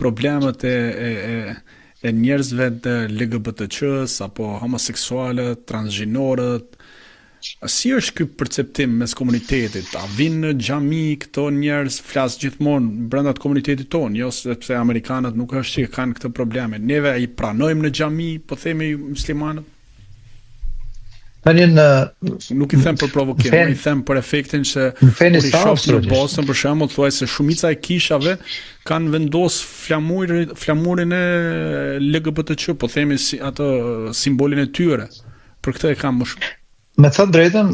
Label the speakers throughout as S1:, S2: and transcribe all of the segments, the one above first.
S1: problemet e njerëzve të LGBTQ-s apo homoseksualët, transgjinorët. Si është ky perceptim mes komunitetit? A vinë në xhami këto njerëz, flas gjithmonë brenda të komunitetit tonë, jo sepse amerikanët nuk është që kanë këtë probleme. Neve i pranojmë në xhami, po themi muslimanët?
S2: Tani
S1: Nuk i them për provokim, i them për efektin që kur i shoh në Boston për shembull, thuaj se shumica e kishave kanë vendos flamurin e LGBTQ, po themi atë simbolin e tyre. Për këtë e kam më shumë.
S2: Me thënë drejtën,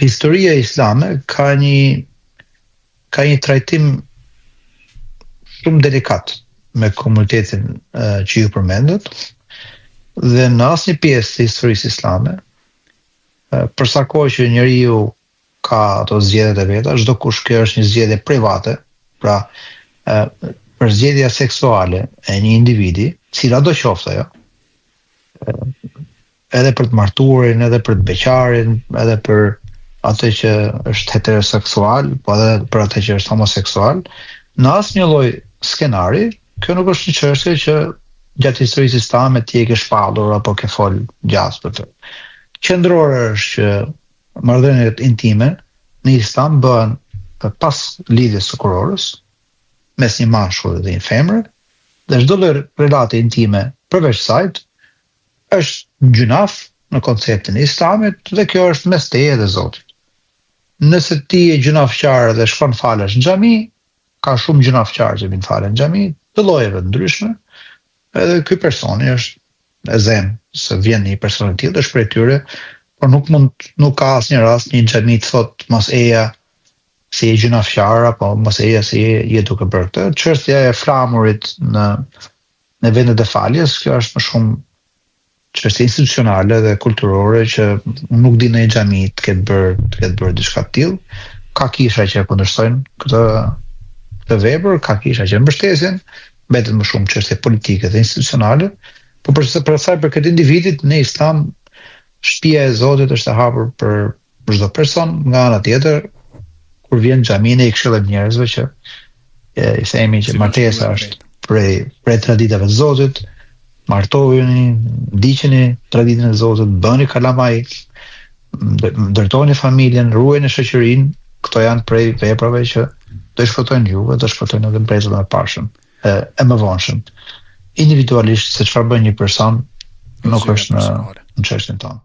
S2: historia islame ka një trajtim shumë delikat me komunitetin që ju përmendët, dhe në asnjë pjesë të historisë islame, përsa kohë që njeriu ka ato zgjedhjet e veta, çdo kush, kjo është një zgjedhje private, pra për zgjedhja seksuale e një individi, cila do qoftë ajo, edhe për të martuarin, edhe për të beqarin, edhe për atë që është heteroseksual, po edhe për atë që është homoseksual, në asnjë lloj skenari, kjo nuk është një çështje që gjatë historisë islame ti e ke shpallur apo ke fol gjatë për të. Qendrore është që marrëdhëniet intime në islam bëhen pas lidhjes së kurorës mes një mashkulli dhe një femre, dhe çdo lloj relate intime përveç saj është gjunaf në konceptin e islamit, dhe kjo është mes teje dhe Zotit. Nëse ti je gjunafçar dhe shkon falesh në xhami, ka shumë gjunafçar që vinë falen në xhami, të llojeve të ndryshme, edhe ky personi është e zen se vjen një person i tillë, është prej tyre, por nuk ka asnjë rast një xhami të thotë mos eja si e gjunafçar apo mos eja si je duke bërë këtë. Çështja e flamurit në vendet e faljes, kjo është më shumë çështje institucionale dhe kulturore që nuk di në xhami të ketë bërë diçka të tillë. Ka kisha që kundërshtojnë këtë vepër, ka kisha që mbështesin, mbetet më shumë çështje politike dhe institucionale, por për sa për këtë individit në islam, shtëpia e Zotit është e hapur për çdo person. Nga ana tjetër, kur vjen në xhami ne i këshillojmë njerëzve që i themi që martesa është prej traditave të Zotit, martohuni, ndiqeni traditën e Zotit, bëni kalamaj, ndërtoni familjen, ruajeni shoqërinë. Këto janë prej veprave që do i shpëtojnë juve, do shpëtojnë edhe brezat më pashëm, e më vonshëm. Individualisht se çfarë bën një person nuk është në çështjen tonë.